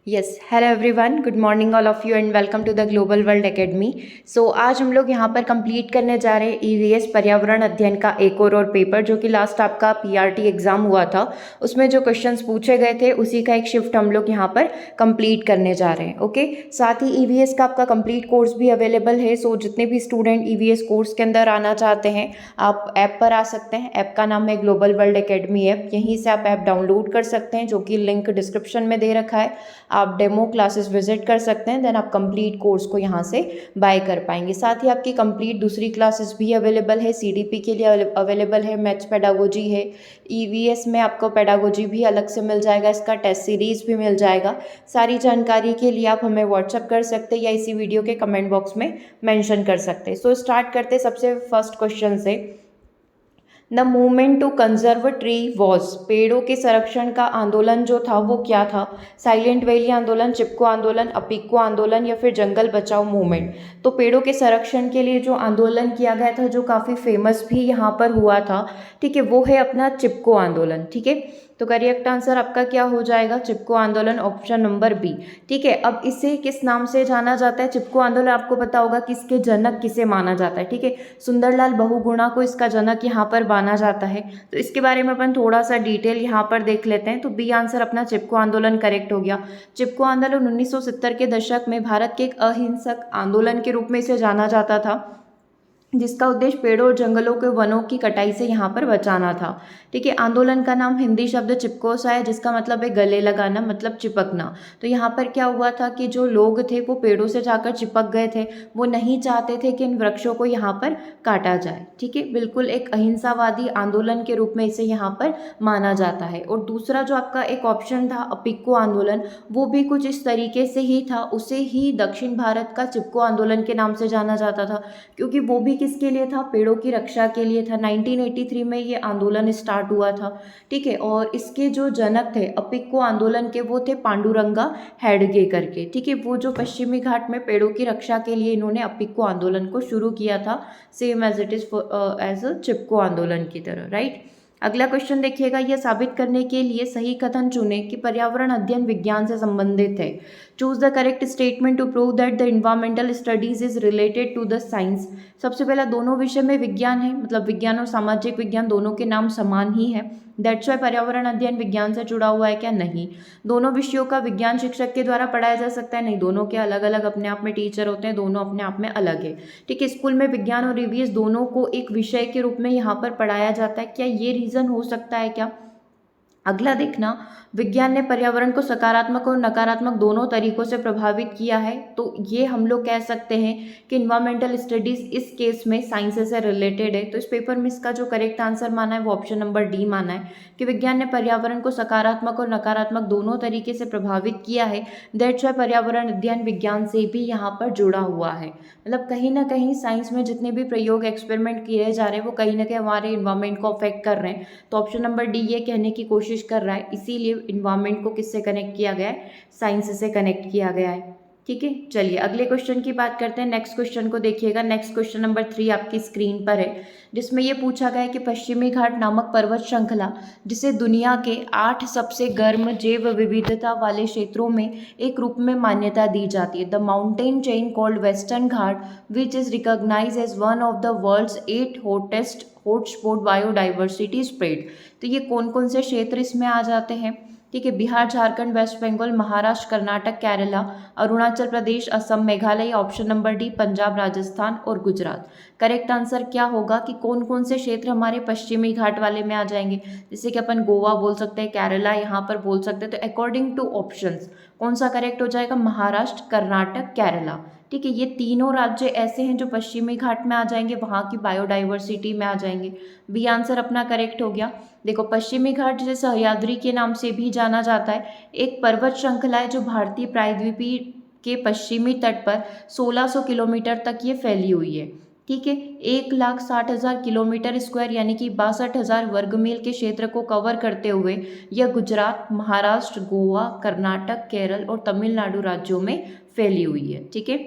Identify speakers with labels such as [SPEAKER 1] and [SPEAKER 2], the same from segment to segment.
[SPEAKER 1] Yes, hello everyone, good morning all of you and welcome to the global world academy. So आज हम लोग यहाँ पर complete करने जा रहे हैं ईवीएस पर्यावरण अध्ययन का एक और पेपर, जो कि लास्ट आपका पीआरटी एग्जाम हुआ था। उसमें जो क्वेश्चंस पूछे गए थे उसी का एक शिफ्ट हम लोग यहाँ पर कंप्लीट करने जा रहे हैं। ओके, साथ ही ईवीएस का आपका कंप्लीट कोर्स भी अवेलेबल है। सो जितने भी स्टूडेंट ईवीएस कोर्स के अंदर आना चाहते हैं, आप ऐप पर आ सकते हैं। ऐप का नाम है ग्लोबल वर्ल्ड एकेडमी ऐप। यहीं से आप ऐप डाउनलोड कर सकते हैं, जो कि लिंक डिस्क्रिप्शन में दे रखा है। आप डेमो क्लासेस विजिट कर सकते हैं, देन आप कंप्लीट कोर्स को यहाँ से बाय कर पाएंगे। साथ ही आपकी कंप्लीट दूसरी क्लासेस भी अवेलेबल है। सीडीपी के लिए अवेलेबल है, मैथ्स पेडागोजी है। ईवीएस में आपको पेडागोजी भी अलग से मिल जाएगा, इसका टेस्ट सीरीज भी मिल जाएगा। सारी जानकारी के लिए आप हमें व्हाट्सअप कर सकते हैं या इसी वीडियो के कमेंट बॉक्स में मेंशन कर सकते हैं। सो स्टार्ट करते सबसे फर्स्ट क्वेश्चन से। The movement to conserve tree was, पेड़ों के संरक्षण का आंदोलन जो था वो क्या था? साइलेंट वैली आंदोलन, चिपको आंदोलन, अपिको आंदोलन या फिर जंगल बचाओ मूवमेंट। तो पेड़ों के संरक्षण के लिए जो आंदोलन किया गया था, जो काफ़ी फेमस भी यहाँ पर हुआ था, ठीक है, वो है अपना चिपको आंदोलन। ठीक है, तो करेक्ट आंसर आपका क्या हो जाएगा? चिपको आंदोलन, ऑप्शन नंबर बी। ठीक है, अब इसे किस नाम से जाना जाता है? चिपको आंदोलन आपको पता होगा किसके जनक किसे माना जाता है। ठीक है, सुंदरलाल बहुगुणा को इसका जनक यहाँ पर माना जाता है। तो इसके बारे में अपन थोड़ा सा डिटेल यहाँ पर देख लेते हैं। तो बी आंसर अपना चिपको आंदोलन करेक्ट हो गया। चिपको आंदोलन 1970 के दशक में भारत के एक अहिंसक आंदोलन के रूप में इसे जाना जाता था, जिसका उद्देश्य पेड़ों और जंगलों के वनों की कटाई से यहाँ पर बचाना था। ठीक है, आंदोलन का नाम हिंदी शब्द चिपको सा है, जिसका मतलब है गले लगाना, मतलब चिपकना। तो यहाँ पर क्या हुआ था कि जो लोग थे वो पेड़ों से जाकर चिपक गए थे। वो नहीं चाहते थे कि इन वृक्षों को यहाँ पर काटा जाए। ठीक है, बिल्कुल एक अहिंसावादी आंदोलन के रूप में इसे यहाँ पर माना जाता है। और दूसरा जो आपका एक ऑप्शन था अपिको आंदोलन, वो भी कुछ इस तरीके से ही था। उसे ही दक्षिण भारत का चिपको आंदोलन के नाम से जाना जाता था, क्योंकि वो भी किसके लिए था? पेड़ों की रक्षा के लिए था। 1983 में ये आंदोलन स्टार्ट हुआ था। ठीक है, और इसके जो जनक थे अपिको आंदोलन के, वो थे पांडुरंगा हेडगे करके। ठीक है, वो जो पश्चिमी घाट में पेड़ों की रक्षा के लिए इन्होंने अपिको आंदोलन को शुरू किया था, same as it is as a Chipko Andolan की तरह। राइट, अगला क्वेश्चन देखिएगा। यह साबित करने के लिए सही कथन चुने कि पर्यावरण अध्ययन विज्ञान से संबंधित है। Choose the correct statement to prove that the environmental studies is related to the science. सबसे पहला, दोनों विषय में विज्ञान है, मतलब विज्ञान और सामाजिक विज्ञान दोनों के नाम समान ही है। दैट्स वाई पर्यावरण अध्ययन विज्ञान से जुड़ा हुआ है क्या? नहीं। दोनों विषयों का विज्ञान शिक्षक के द्वारा पढ़ाया जा सकता है? नहीं, दोनों के अलग अलग अपने आप में टीचर होते हैं, दोनों अपने आप में अलग है। ठीक है, स्कूल में विज्ञान और ईवीएस दोनों को एक विषय के रूप में यहाँ पर पढ़ाया जाता है। क्या ये रीजन हो सकता है क्या? अगला देखना, विज्ञान ने पर्यावरण को सकारात्मक और नकारात्मक दोनों तरीकों से प्रभावित किया है। तो ये हम लोग कह सकते हैं कि इन्वायरमेंटल स्टडीज इस केस में साइंस से रिलेटेड है। तो इस पेपर में इसका जो करेक्ट आंसर माना है वो ऑप्शन नंबर डी माना है, कि विज्ञान ने पर्यावरण को सकारात्मक और नकारात्मक दोनों तरीके से प्रभावित किया है। दैट्स वाई पर्यावरण अध्ययन विज्ञान से भी यहाँ पर जुड़ा हुआ है। मतलब कहीं ना कहीं साइंस में जितने भी प्रयोग एक्सपेरिमेंट किए जा रहे हैं वो कहीं ना कहीं हमारे इन्वायरमेंट को अफेक्ट कर रहे हैं। तो ऑप्शन नंबर डी ये कहने की कोशिश कर रहा है, इसीलिए इन्वायरमेंट को किससे कनेक्ट किया गया है? साइंस से कनेक्ट किया गया है। ठीक है, चलिए अगले क्वेश्चन की बात करते हैं। नेक्स्ट क्वेश्चन को देखिएगा। नेक्स्ट क्वेश्चन नंबर 3 आपकी स्क्रीन पर है, जिसमें ये पूछा गया है कि पश्चिमी घाट नामक पर्वत श्रृंखला, जिसे दुनिया के 8 सबसे गर्म जैव विविधता वाले क्षेत्रों में एक रूप में मान्यता दी जाती है। The mountain chain called western घाट which is recognize as one of the world's 8 hottest hotspot biodiversity spread. तो ये कौन कौन से क्षेत्र इसमें आ जाते हैं? ठीक है, Bihar, Jharkhand, West Bengal, Maharashtra, Karnataka, Kerala, Arunachal Pradesh, Assam, Meghalaya. Option number D Punjab, Rajasthan और गुजरात। करेक्ट आंसर क्या होगा कि कौन कौन से क्षेत्र हमारे पश्चिमी घाट वाले में आ जाएंगे? जैसे कि अपन गोवा बोल सकते हैं, केरला यहाँ पर बोल सकते हैं। तो अकॉर्डिंग टू ऑप्शंस कौन सा करेक्ट हो जाएगा? महाराष्ट्र, कर्नाटक, केरला। ठीक है, ये तीनों राज्य ऐसे हैं जो पश्चिमी घाट में आ जाएंगे, वहाँ की बायोडाइवर्सिटी में आ जाएंगे। बी आंसर अपना करेक्ट हो गया। देखो, पश्चिमी घाट जिसे सह्याद्री के नाम से भी जाना जाता है, एक पर्वत श्रृंखला है जो भारतीय प्रायद्वीपीय के पश्चिमी तट पर 1600 किलोमीटर तक ये फैली हुई है। ठीक है, 1,60,000 किलोमीटर स्क्वायर यानी कि 62,000 वर्ग मील के क्षेत्र को कवर करते हुए यह गुजरात, महाराष्ट्र, गोवा, कर्नाटक, केरल और तमिलनाडु राज्यों में फैली हुई है। ठीक है,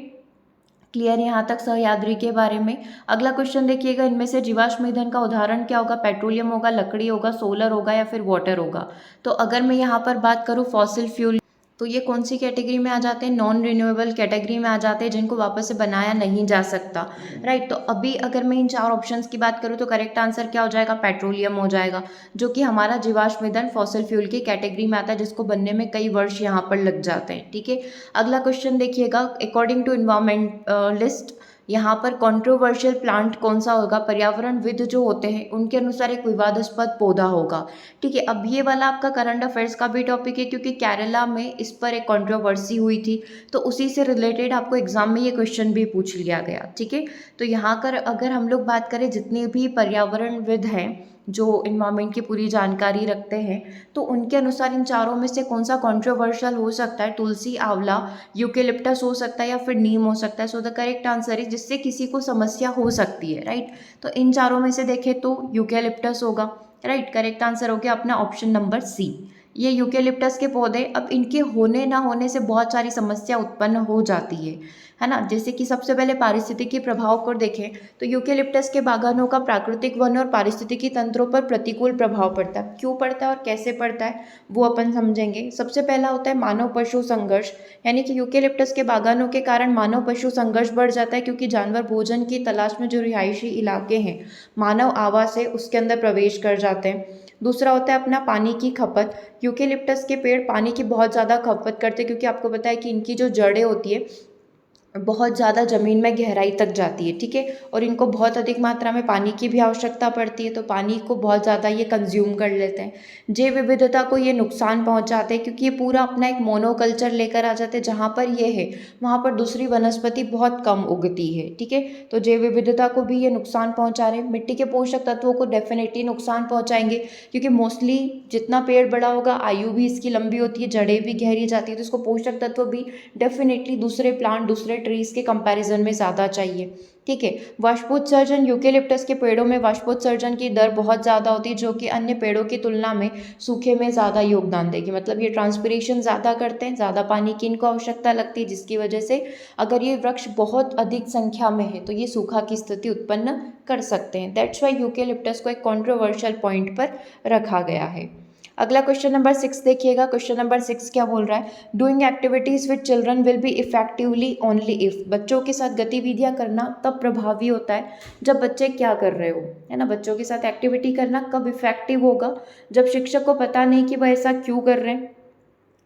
[SPEAKER 1] क्लियर यहाँ तक सह्याद्री के बारे में। अगला क्वेश्चन देखिएगा, इनमें से जीवाश्म ईंधन का उदाहरण क्या होगा? पेट्रोलियम होगा, लकड़ी होगा, सोलर होगा या फिर वाटर होगा। तो अगर मैं यहाँ पर बात करूँ फॉसिल फ्यूल तो ये कौन सी कैटेगरी में आ जाते हैं, नॉन रिन्यूएबल कैटेगरी में आ जाते हैं, जिनको वापस से बनाया नहीं जा सकता, राइट। तो अभी अगर मैं इन 4 ऑप्शंस की बात करूँ तो करेक्ट आंसर क्या हो जाएगा, पेट्रोलियम हो जाएगा, जो कि हमारा जीवाश्म ईंधन फॉसिल फ्यूल की कैटेगरी में आता है, जिसको बनने में कई वर्ष यहाँ पर लग जाते हैं, ठीक है। अगला क्वेश्चन देखिएगा, अकॉर्डिंग टू इन्वायरमेंटलिस्ट यहाँ पर कंट्रोवर्शियल प्लांट कौन सा होगा, पर्यावरणविद जो होते हैं उनके अनुसार एक विवादास्पद पौधा होगा, ठीक है। अब ये वाला आपका करंट अफेयर्स का भी टॉपिक है, क्योंकि केरला में इस पर एक कंट्रोवर्सी हुई थी, तो उसी से रिलेटेड आपको एग्जाम में ये क्वेश्चन भी पूछ लिया गया, ठीक है। तो यहाँ कर अगर हम लोग बात करें, जितने भी पर्यावरणविद हैं जो इन्वायरमेंट की पूरी जानकारी रखते हैं, तो उनके अनुसार इन चारों में से कौन सा कंट्रोवर्शियल हो सकता है, तुलसी, आंवला, यूकेलिप्टस हो सकता है या फिर नीम हो सकता है। सो द करेक्ट आंसर है, जिससे किसी को समस्या हो सकती है, राइट। तो इन चारों में से देखें तो यूकेलिप्टस होगा, राइट। करेक्ट आंसर हो गया अपना ऑप्शन नंबर सी। ये यूकेलिप्टस के पौधे, अब इनके होने ना होने से बहुत सारी समस्या उत्पन्न हो जाती है ना। जैसे कि सबसे पहले पारिस्थितिकी प्रभाव को देखें तो यूकेलिप्टस के बागानों का प्राकृतिक वन और पारिस्थितिकी तंत्रों पर प्रतिकूल प्रभाव पड़ता है। क्यों पड़ता है और कैसे पड़ता है वो अपन समझेंगे। सबसे पहला होता है मानव पशु संघर्ष, यानी कि यूकेलिप्टस के बागानों के कारण मानव पशु संघर्ष बढ़ जाता है, क्योंकि जानवर भोजन की तलाश में जो रिहायशी इलाके हैं, मानव आवास है, उसके अंदर प्रवेश कर जाते हैं। दूसरा होता है अपना पानी की खपत। यूकेलिप्टस के पेड़ पानी की बहुत ज़्यादा खपत करते हैं, क्योंकि आपको पता है कि इनकी जो जड़ें होती है बहुत ज़्यादा ज़मीन में गहराई तक जाती है, ठीक है। और इनको बहुत अधिक मात्रा में पानी की भी आवश्यकता पड़ती है, तो पानी को बहुत ज़्यादा ये कंज्यूम कर लेते हैं। जैव विविधता को ये नुकसान पहुंचाते हैं, क्योंकि ये पूरा अपना एक मोनोकल्चर लेकर आ जाते हैं। जहाँ पर ये है वहाँ पर दूसरी वनस्पति बहुत कम उगती है, ठीक है। तो जैव विविधता को भी ये नुकसान पहुँचा रहे हैं। मिट्टी के पोषक तत्वों को डेफिनेटली नुकसान पहुँचाएंगे, क्योंकि मोस्टली जितना पेड़ बड़ा होगा आयु भी इसकी लंबी होती है, जड़ें भी गहरी जाती है, तो इसको पोषक तत्व भी डेफिनेटली दूसरे प्लांट, दूसरे ट्रीज के कंपैरिजन में ज़्यादा चाहिए, ठीक है। वाष्पोत्सर्जन, यूकेलिप्टस के पेड़ों में वाष्पोत्सर्जन की दर बहुत ज़्यादा होती है, जो कि अन्य पेड़ों की तुलना में सूखे में ज़्यादा योगदान देगी। मतलब ये ट्रांसपिरेशन ज़्यादा करते हैं, ज़्यादा पानी की इनको आवश्यकता लगती है, जिसकी वजह से अगर ये वृक्ष बहुत अधिक संख्या में है तो ये सूखा की स्थिति उत्पन्न कर सकते हैं। दैट्स वाई यूकेलिप्टस को एक कॉन्ट्रोवर्शियल पॉइंट पर रखा गया है। अगला क्वेश्चन नंबर 6 देखिएगा। क्वेश्चन नंबर 6 क्या बोल रहा है, doing activities with children will be effectively only if. बच्चों के साथ गतिविधियां करना तब प्रभावी होता है जब बच्चे क्या कर रहे हो, है ना। बच्चों के साथ एक्टिविटी करना कब इफेक्टिव होगा, जब शिक्षक को पता नहीं कि वह ऐसा क्यों कर रहे हैं,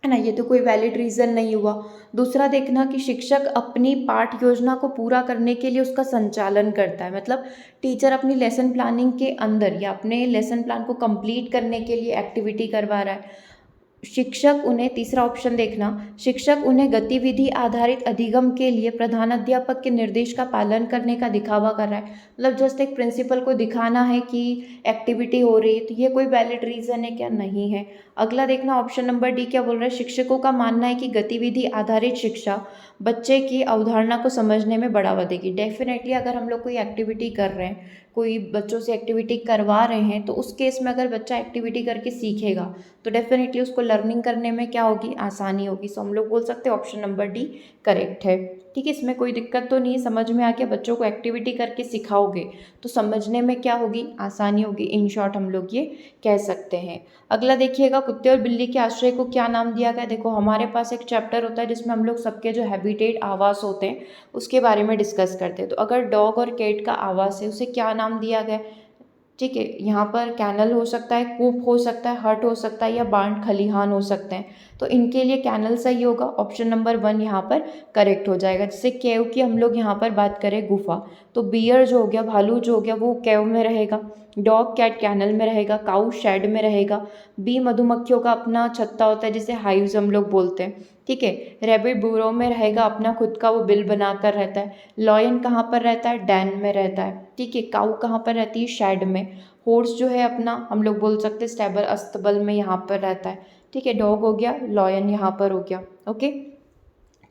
[SPEAKER 1] है ना। ये तो कोई वैलिड रीज़न नहीं हुआ। दूसरा देखना कि शिक्षक अपनी पाठ योजना को पूरा करने के लिए उसका संचालन करता है। मतलब टीचर अपनी लेसन प्लानिंग के अंदर या अपने लेसन प्लान को कंप्लीट करने के लिए एक्टिविटी करवा रहा है। शिक्षक उन्हें, तीसरा ऑप्शन देखना, शिक्षक उन्हें गतिविधि आधारित अधिगम के लिए प्रधानाध्यापक के निर्देश का पालन करने का दिखावा कर रहा है। मतलब जस्ट एक प्रिंसिपल को दिखाना है कि एक्टिविटी हो रही है, तो ये कोई वैलिड रीज़न है क्या, नहीं है। अगला देखना ऑप्शन नंबर डी क्या बोल रहा है, शिक्षकों का मानना है कि गतिविधि आधारित शिक्षा बच्चे की अवधारणा को समझने में बढ़ावा देगी। डेफिनेटली अगर हम लोग कोई एक्टिविटी कर रहे हैं, कोई बच्चों से एक्टिविटी करवा रहे हैं, तो उस केस में अगर बच्चा एक्टिविटी करके सीखेगा तो डेफिनेटली उसको लर्निंग करने में क्या होगी, आसानी होगी। सो हम लोग बोल सकते हैं ऑप्शन नंबर डी करेक्ट है, ठीक है। इसमें कोई दिक्कत तो नहीं है, समझ में आ गया। बच्चों को एक्टिविटी करके सिखाओगे तो समझने में क्या होगी, आसानी होगी। इन शॉर्ट हम लोग ये कह सकते हैं। अगला देखिएगा, कुत्ते और बिल्ली के आश्रय को क्या नाम दिया गया। देखो हमारे पास एक चैप्टर होता है जिसमें हम लोग सबके जो हैबिटेट, आवास होते हैं उसके बारे में डिस्कस करते हैं। तो अगर डॉग और कैट का आवास है उसे क्या नाम दिया गया, ठीक है। यहाँ पर कैनल हो सकता है, कूप हो सकता है, हट हो सकता है या बांट खलिहान हो सकते हैं। तो इनके लिए कैनल सही होगा, ऑप्शन नंबर 1 यहाँ पर करेक्ट हो जाएगा। जैसे केव की हम लोग यहाँ पर बात करें, गुफा, तो बियर जो हो गया, भालू जो हो गया, वो केव में रहेगा। डॉग कैट कैनल में रहेगा। काऊ शेड में रहेगा। बी मधुमक्खियों का अपना छत्ता होता है जिसे हाइव्स हम लोग बोलते हैं, ठीक है। रैबिट बुरो में रहेगा, अपना खुद का वो बिल बनाकर रहता है। लॉयन कहाँ पर रहता है, डैन में रहता है, ठीक है। काऊ कहाँ पर रहती है, शेड में। हॉर्स जो है अपना हम लोग बोल सकते हैं स्टेबल, अस्तबल में यहाँ पर रहता है, ठीक है। डॉग हो गया, लॉयन यहाँ पर हो गया, ओके।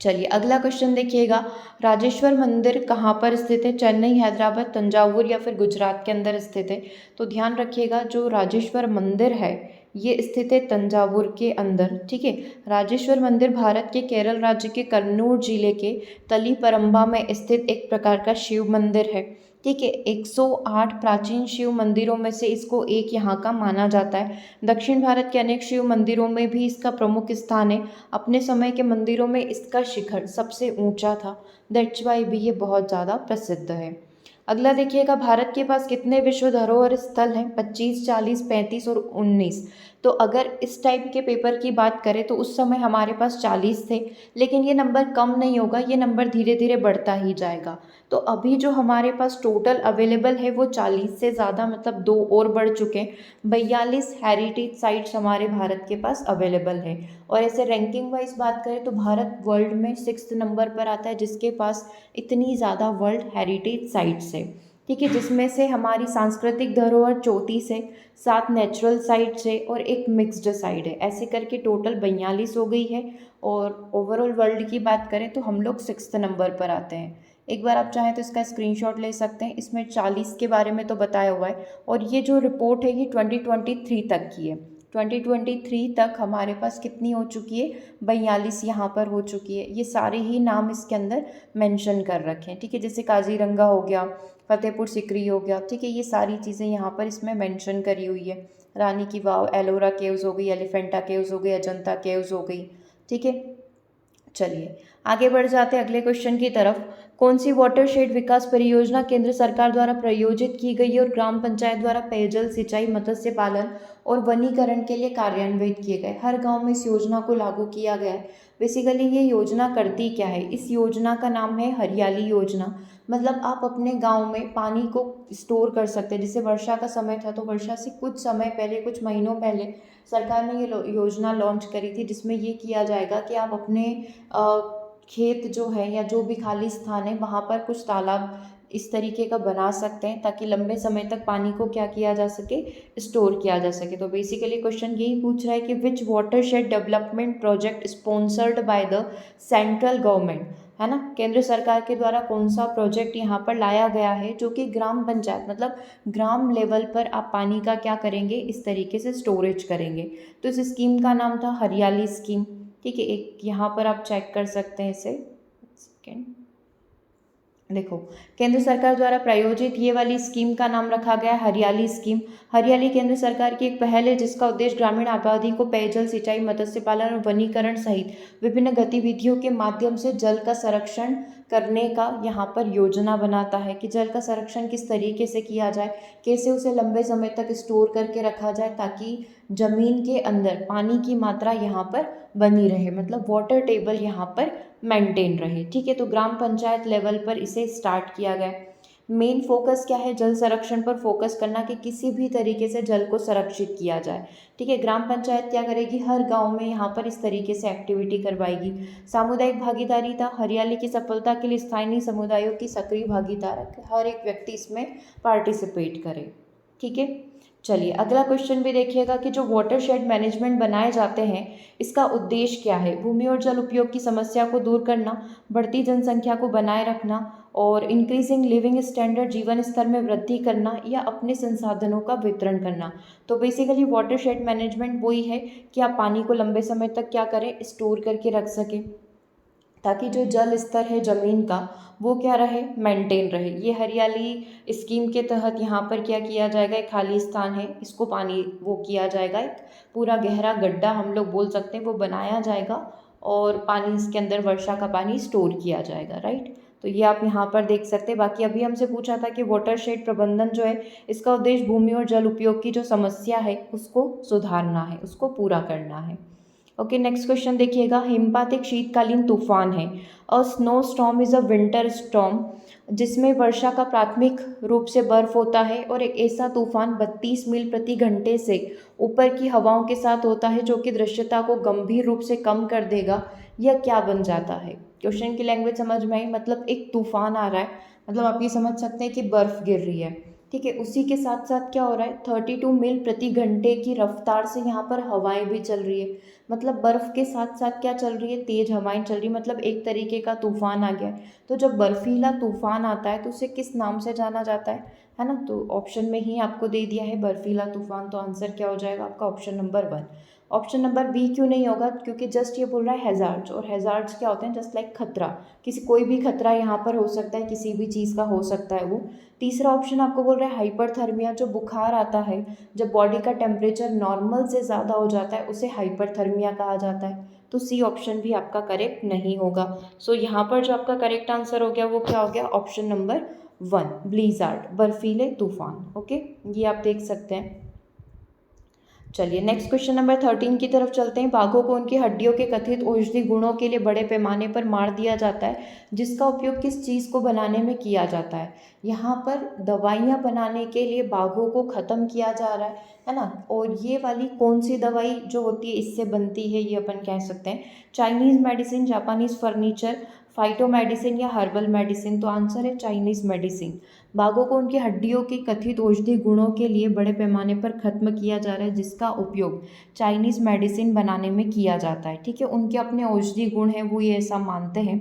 [SPEAKER 1] चलिए अगला क्वेश्चन देखिएगा, राजेश्वर मंदिर कहाँ पर स्थित है, चेन्नई, हैदराबाद, तंजावुर या फिर गुजरात के अंदर स्थित है। तो ध्यान रखिएगा जो राजेश्वर मंदिर है ये स्थित है तंजावुर के अंदर, ठीक है। राजेश्वर मंदिर भारत के केरल राज्य के कन्नूर जिले के तलीपरंबा में स्थित एक प्रकार का शिव मंदिर है। ठीक है। 108 प्राचीन शिव मंदिरों में से इसको एक यहाँ का माना जाता है। दक्षिण भारत के अनेक शिव मंदिरों में भी इसका प्रमुख स्थान है। अपने समय के मंदिरों में इसका शिखर सबसे ऊंचा था, दैट्स वाई भी ये बहुत ज़्यादा प्रसिद्ध है। अगला देखिएगा, भारत के पास कितने विश्व धरोहर स्थल हैं? 25, 40, 35 और 19। तो अगर इस टाइप के पेपर की बात करें तो उस समय हमारे पास 40 थे, लेकिन ये नंबर कम नहीं होगा, ये नंबर धीरे धीरे बढ़ता ही जाएगा। तो अभी जो हमारे पास टोटल अवेलेबल है वो 40 से ज़्यादा, मतलब 2 और बढ़ चुके हैं। 42 हेरिटेज साइट्स हमारे भारत के पास अवेलेबल है। और ऐसे रैंकिंग वाइज बात करें तो भारत वर्ल्ड में 6th नंबर पर आता है, जिसके पास इतनी ज़्यादा वर्ल्ड हेरिटेज साइट्स है। ठीक है, जिसमें से हमारी सांस्कृतिक धरोहर 34 है, 7 नेचुरल साइट्स है और एक मिक्स्ड साइट है। ऐसे करके टोटल 42 हो गई है। और ओवरऑल वर्ल्ड की बात करें तो हम लोग 6th नंबर पर आते हैं। एक बार आप चाहें तो इसका स्क्रीनशॉट ले सकते हैं। इसमें 40 के बारे में तो बताया हुआ है, और ये जो रिपोर्ट है ये 2023 तक की है। 2023 तक हमारे पास कितनी हो चुकी है? 42 यहाँ पर हो चुकी है। ये सारे ही नाम इसके अंदर मेंशन कर रखे हैं। ठीक है, जैसे काजीरंगा हो गया, फतेहपुर सिकरी हो गया। ठीक है, ये सारी चीज़ें यहाँ पर इसमें मेंशन करी हुई है। रानी की वाव, एलोरा केव्स हो गई, एलिफेंटा केव्स हो गई, अजंता केव्स हो गई। ठीक है, चलिए आगे बढ़ जाते हैं अगले क्वेश्चन की तरफ। कौन सी वाटरशेड विकास परियोजना केंद्र सरकार द्वारा प्रायोजित की गई है और ग्राम पंचायत द्वारा पेयजल, सिंचाई, मत्स्य पालन और वनीकरण के लिए कार्यान्वित किए गए? हर गांव में इस योजना को लागू किया गया है। बेसिकली ये योजना करती क्या है? इस योजना का नाम है हरियाली योजना। मतलब आप अपने गांव में पानी को स्टोर कर सकते हैं। जैसे वर्षा का समय था तो वर्षा से कुछ समय पहले, कुछ महीनों पहले सरकार ने ये योजना लॉन्च करी थी, जिसमें ये किया जाएगा कि आप अपने खेत जो है या जो भी खाली स्थान है वहाँ पर कुछ तालाब इस तरीके का बना सकते हैं, ताकि लंबे समय तक पानी को क्या किया जा सके? स्टोर किया जा सके। तो बेसिकली क्वेश्चन यही पूछ रहा है कि which watershed development project sponsored by the central government, है ना, केंद्र सरकार के द्वारा कौन सा प्रोजेक्ट यहाँ पर लाया गया है जो कि ग्राम पंचायत, मतलब ग्राम लेवल पर आप पानी का क्या करेंगे? इस तरीके से स्टोरेज करेंगे। तो इस स्कीम का नाम था हरियाली स्कीम। ठीक है, एक यहाँ पर आप चेक कर सकते हैं इसे। सेकेंड देखो, केंद्र सरकार द्वारा प्रायोजित ये वाली स्कीम का नाम रखा गया है हरियाली स्कीम। हरियाली केंद्र सरकार की एक पहल है जिसका उद्देश्य ग्रामीण आबादी को पेयजल, सिंचाई, मत्स्य पालन और वनीकरण सहित विभिन्न गतिविधियों के माध्यम से जल का संरक्षण करने का यहाँ पर योजना बनाता है कि जल का संरक्षण किस तरीके से किया जाए, कैसे उसे लंबे समय तक स्टोर करके रखा जाए ताकि जमीन के अंदर पानी की मात्रा यहाँ पर बनी रहे, मतलब वाटर टेबल यहाँ पर मेंटेन रहे। ठीक है, तो ग्राम पंचायत लेवल पर इसे स्टार्ट किया गया। मेन फोकस क्या है? जल संरक्षण पर फोकस करना, कि किसी भी तरीके से जल को संरक्षित किया जाए। ठीक है, ग्राम पंचायत क्या करेगी? हर गांव में यहाँ पर इस तरीके से एक्टिविटी करवाएगी। सामुदायिक भागीदारी था। हरियाली की सफलता के लिए स्थानीय समुदायों की सक्रिय भागीदारी, हर एक व्यक्ति इसमें पार्टिसिपेट करे। ठीक है, चलिए अगला क्वेश्चन भी देखिएगा कि जो वाटरशेड मैनेजमेंट बनाए जाते हैं इसका उद्देश्य क्या है? भूमि और जल उपयोग की समस्या को दूर करना, बढ़ती जनसंख्या को बनाए रखना और इंक्रीजिंग लिविंग स्टैंडर्ड, जीवन स्तर में वृद्धि करना, या अपने संसाधनों का वितरण करना। तो बेसिकली वाटरशेड मैनेजमेंट वही है कि आप पानी को लंबे समय तक क्या करें? स्टोर करके रख सकें, ताकि जो जल स्तर है ज़मीन का वो क्या रहे? मेंटेन रहे। ये हरियाली स्कीम के तहत यहाँ पर क्या किया जाएगा? एक खाली स्थान है, इसको पानी वो किया जाएगा, एक पूरा गहरा गड्ढा हम लोग बोल सकते हैं वो बनाया जाएगा और पानी इसके अंदर, वर्षा का पानी स्टोर किया जाएगा। राइट, तो ये आप यहाँ पर देख सकते हैं। बाकी अभी हमसे पूछा था कि वाटरशेड प्रबंधन जो है इसका उद्देश्य भूमि और जल उपयोग की जो समस्या है उसको सुधारना है, उसको पूरा करना है। ओके, नेक्स्ट क्वेश्चन देखिएगा। हिमपात एक शीतकालीन तूफान है। अ snow storm is a winter storm, जिसमें वर्षा का प्राथमिक रूप से बर्फ होता है, और एक ऐसा तूफान 32 मील प्रति घंटे से ऊपर की हवाओं के साथ होता है जो कि दृश्यता को गंभीर रूप से कम कर देगा। यह क्या बन जाता है? क्वेश्चन की लैंग्वेज समझ में आई? मतलब एक तूफान आ रहा है, मतलब आप ये समझ सकते हैं कि बर्फ गिर रही है। ठीक है, उसी के साथ साथ क्या हो रहा है? 32 मील प्रति घंटे की रफ्तार से यहाँ पर हवाएं भी चल रही है। मतलब बर्फ़ के साथ साथ क्या चल रही है? तेज़ हवाएं चल रही है, मतलब एक तरीके का तूफान आ गया है। तो जब बर्फीला तूफान आता है तो उसे किस नाम से जाना जाता है ना? तो ऑप्शन में ही आपको दे दिया है बर्फीला तूफान, तो आंसर क्या हो जाएगा आपका? Option number 1। Option number B क्यों नहीं होगा? क्योंकि जस्ट ये बोल रहा है हैज़ार्ड्स, और हैज़ार्ड्स क्या होते हैं? जस्ट लाइक खतरा, किसी कोई भी खतरा यहाँ पर हो सकता है, किसी भी चीज़ का हो सकता है वो। तीसरा ऑप्शन आपको बोल रहा है हाइपरथर्मिया, जो बुखार आता है जब बॉडी का टेम्परेचर नॉर्मल से ज़्यादा हो जाता है उसे हाइपरथर्मिया कहा जाता है। तो सी ऑप्शन भी आपका करेक्ट नहीं होगा। सो यहाँ पर जो आपका करेक्ट आंसर हो गया वो क्या हो गया? ऑप्शन नंबर 1 ब्लीजार्ड, बर्फीले तूफान। ओके, ये आप देख सकते हैं। चलिए नेक्स्ट क्वेश्चन नंबर 13 की तरफ चलते हैं। बाघों को उनकी हड्डियों के कथित औषधि गुणों के लिए बड़े पैमाने पर मार दिया जाता है, जिसका उपयोग किस चीज़ को बनाने में किया जाता है? यहाँ पर दवाइयाँ बनाने के लिए बाघों को ख़त्म किया जा रहा है ना? और ये वाली कौन सी दवाई जो होती है इससे बनती है, ये अपन कह सकते हैं Chinese medicine, Japanese furniture, phyto medicine या हर्बल मेडिसिन। तो आंसर है चाइनीज़ मेडिसिन। बाघों को उनकी हड्डियों के कथित औषधि गुणों के लिए बड़े पैमाने पर खत्म किया जा रहा है, जिसका उपयोग चाइनीज़ मेडिसिन बनाने में किया जाता है। ठीक है, उनके अपने औषधि गुण हैं, वो ये ऐसा मानते हैं।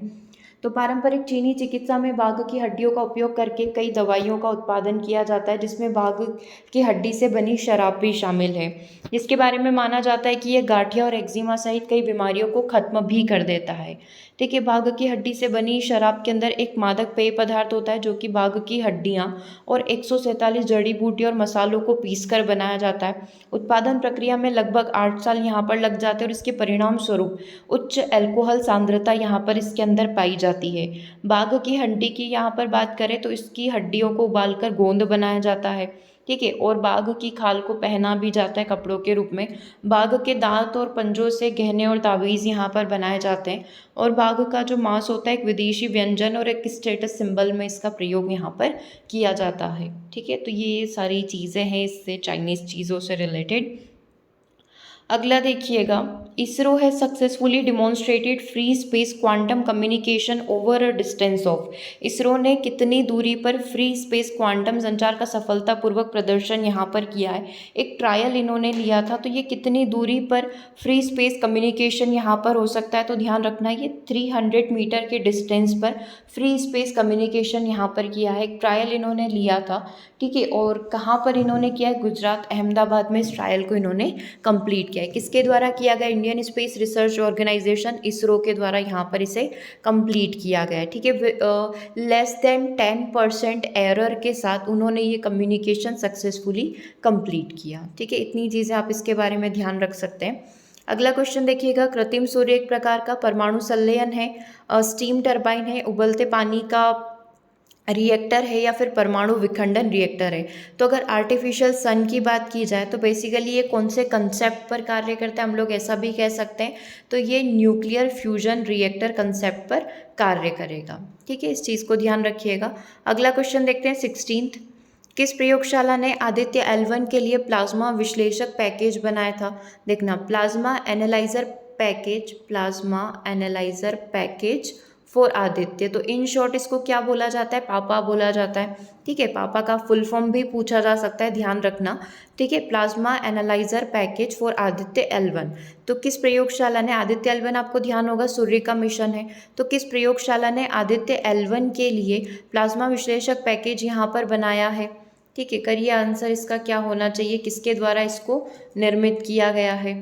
[SPEAKER 1] तो पारंपरिक चीनी चिकित्सा में बाघ की हड्डियों का उपयोग करके कई दवाइयों का उत्पादन किया जाता है, जिसमें बाघ की हड्डी से बनी शराब भी शामिल है, जिसके बारे में माना जाता है कि यह गाठिया और एक्जिमा सहित कई बीमारियों को खत्म भी कर देता है। ठीक है, बाघ की हड्डी से बनी शराब के अंदर एक मादक पेय पदार्थ होता है, जो कि बाघ की हड्डियाँ और 147 जड़ी बूटी और मसालों को पीसकर बनाया जाता है। उत्पादन प्रक्रिया में लगभग 8 साल यहाँ पर लग जाते हैं, और इसके परिणाम स्वरूप उच्च अल्कोहल सांद्रता यहाँ पर इसके अंदर पाई जाती है। बाघ की हड्डी की यहाँ पर बात करें तो इसकी हड्डियों को उबालकर गोंद बनाया जाता है। ठीक है, और बाघ की खाल को पहना भी जाता है कपड़ों के रूप में। बाघ के दांत और पंजों से गहने और तावीज़ यहाँ पर बनाए जाते हैं, और बाघ का जो मांस होता है एक विदेशी व्यंजन और एक स्टेटस सिंबल में इसका प्रयोग यहाँ पर किया जाता है। ठीक है, तो ये सारी चीज़ें हैं इससे चाइनीज़ चीज़ों से रिलेटेड। अगला देखिएगा, इसरो है successfully demonstrated free space quantum communication over a distance of. ISRO ने कितनी दूरी पर फ्री स्पेस क्वांटम संचार का सफलतापूर्वक प्रदर्शन यहाँ पर किया है? एक ट्रायल इन्होंने लिया था, तो ये कितनी दूरी पर फ्री स्पेस कम्युनिकेशन यहाँ पर हो सकता है? तो ध्यान रखना, ये 300 मीटर के डिस्टेंस पर फ्री स्पेस कम्युनिकेशन यहाँ पर किया है। एक ट्रायल इन्होंने लिया था। ठीक है, और कहाँ पर इन्होंने किया है? गुजरात, अहमदाबाद में इस ट्रायल को इन्होंने कंप्लीट किया है। किसके द्वारा किया गया? Indian space research organisation ISRO के द्वारा यहाँ पर इसे कंप्लीट किया गया है। ठीक है, लेस देन 10% एरर के साथ उन्होंने ये कम्युनिकेशन सक्सेसफुली कंप्लीट किया। ठीक है, इतनी चीज़ें आप इसके बारे में ध्यान रख सकते हैं। अगला क्वेश्चन देखिएगा, कृत्रिम सूर्य एक प्रकार का परमाणु संलयन है, स्टीम टरबाइन है, उबलते पानी का रिएक्टर है, या फिर परमाणु विखंडन रिएक्टर है? तो अगर आर्टिफिशियल सन की बात की जाए तो बेसिकली ये कौन से कंसेप्ट पर कार्य करता है? हम लोग ऐसा भी कह सकते हैं, तो ये न्यूक्लियर फ्यूजन रिएक्टर कंसेप्ट पर कार्य करेगा। ठीक है, इस चीज़ को ध्यान रखिएगा। अगला क्वेश्चन देखते हैं 16th। किस प्रयोगशाला ने आदित्य L1 के लिए प्लाज्मा विश्लेषक पैकेज बनाया था? देखना, plasma analyser package, plasma analyser package for Aditya. तो इन शॉर्ट इसको क्या बोला जाता है? पापा बोला जाता है। ठीक है, पापा का फुल फॉर्म भी पूछा जा सकता है, ध्यान रखना। ठीक है, plasma analyser package for Aditya L1। तो किस प्रयोगशाला ने आदित्य L1, आपको ध्यान होगा सूर्य का मिशन है, तो किस प्रयोगशाला ने आदित्य L1 के लिए प्लाज्मा विश्लेषक पैकेज यहाँ पर बनाया है? ठीक है, करिए आंसर इसका क्या होना चाहिए, किसके द्वारा इसको निर्मित किया गया है?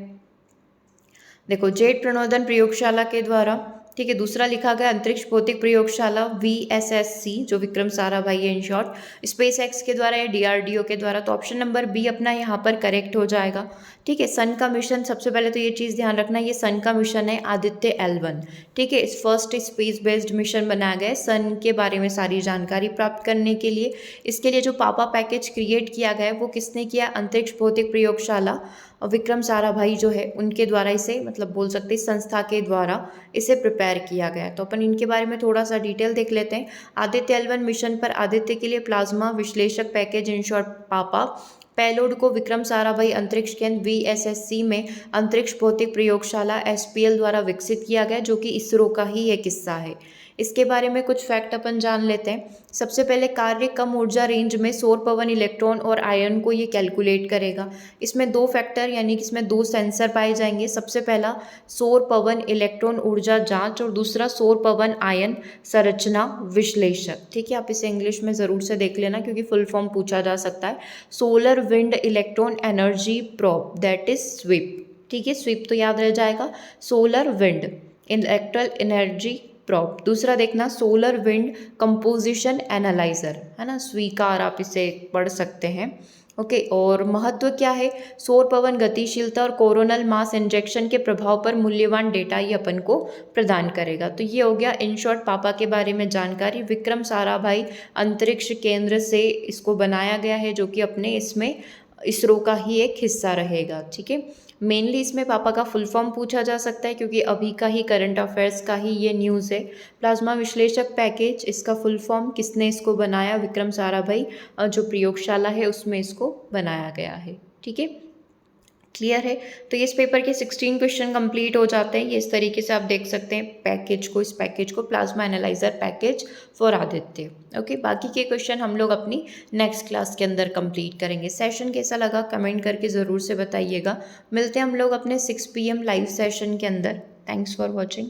[SPEAKER 1] देखो, जेट प्रणोदन प्रयोगशाला के द्वारा। ठीक है, दूसरा लिखा गया अंतरिक्ष भौतिक प्रयोगशाला VSSC, जो विक्रम साराभाई है इन शॉर्ट, स्पेस एक्स के द्वारा या DRDO के द्वारा। तो ऑप्शन नंबर बी अपना यहाँ पर करेक्ट हो जाएगा। ठीक है, सन का मिशन, सबसे पहले तो ये चीज़ ध्यान रखना, ये सन का मिशन है आदित्य L1। ठीक है, इस फर्स्ट स्पेस बेस्ड मिशन बनाया गया है सन के बारे में सारी जानकारी प्राप्त करने के लिए। इसके लिए जो पापा पैकेज क्रिएट किया गया है वो किसने किया? अंतरिक्ष भौतिक प्रयोगशाला विक्रम साराभाई जो है उनके द्वारा इसे, मतलब बोल सकते हैं संस्था के द्वारा इसे प्रिपेयर किया गया। तो अपन इनके बारे में थोड़ा सा डिटेल देख लेते हैं। आदित्य L1 मिशन पर आदित्य के लिए प्लाज्मा विश्लेषक पैकेज, इन शॉर्ट पापा, पेलोड को विक्रम साराभाई अंतरिक्ष केंद्र VSSC में अंतरिक्ष भौतिक प्रयोगशाला SPL द्वारा विकसित किया गया, जो कि इसरो का ही एक हिस्सा है। इसके बारे में कुछ फैक्ट अपन जान लेते हैं। सबसे पहले कार्य कम ऊर्जा रेंज में सौर पवन इलेक्ट्रॉन और आयन को ये कैलकुलेट करेगा। इसमें दो फैक्टर यानी कि इसमें दो सेंसर पाए जाएंगे। सबसे पहला सौर पवन इलेक्ट्रॉन ऊर्जा जांच, और दूसरा सौर पवन आयन संरचना विश्लेषक। ठीक है, आप इसे इंग्लिश में ज़रूर से देख लेना क्योंकि फुल फॉर्म पूछा जा सकता है। Solar wind electron energy probe, that is sweep. ठीक है, स्वीप तो याद रह जाएगा। Solar wind electron energy probe. दूसरा देखना सोलर विंड कंपोजिशन एनालाइजर, है ना, स्वीकार आप इसे पढ़ सकते हैं। ओके, और महत्व क्या है, सौर पवन गतिशीलता और कोरोनल मास इंजेक्शन के प्रभाव पर मूल्यवान डेटा ये अपन को प्रदान करेगा। तो ये हो गया इन शॉर्ट पापा के बारे में जानकारी। विक्रम साराभाई अंतरिक्ष केंद्र से इसको बनाया गया है, जो कि अपने इसमें इसरो का ही एक हिस्सा रहेगा। ठीक है, मेनली इसमें पापा का फुल फॉर्म पूछा जा सकता है, क्योंकि अभी का ही करंट अफेयर्स का ही ये न्यूज़ है। प्लाज्मा विश्लेषक पैकेज, इसका फुल फॉर्म, किसने इसको बनाया, विक्रम साराभाई, जो प्रयोगशाला है उसमें इसको बनाया गया है। ठीक है, क्लियर है। तो ये इस पेपर के 16 क्वेश्चन कंप्लीट हो जाते हैं। ये इस तरीके से आप देख सकते हैं पैकेज को, इस पैकेज को plasma analyser package for Aditya. Okay, बाकी के क्वेश्चन हम लोग अपनी नेक्स्ट क्लास के अंदर कंप्लीट करेंगे। सेशन कैसा लगा कमेंट करके ज़रूर से बताइएगा। मिलते हैं हम लोग अपने 6 PM लाइव सेशन के अंदर। Thanks for watching.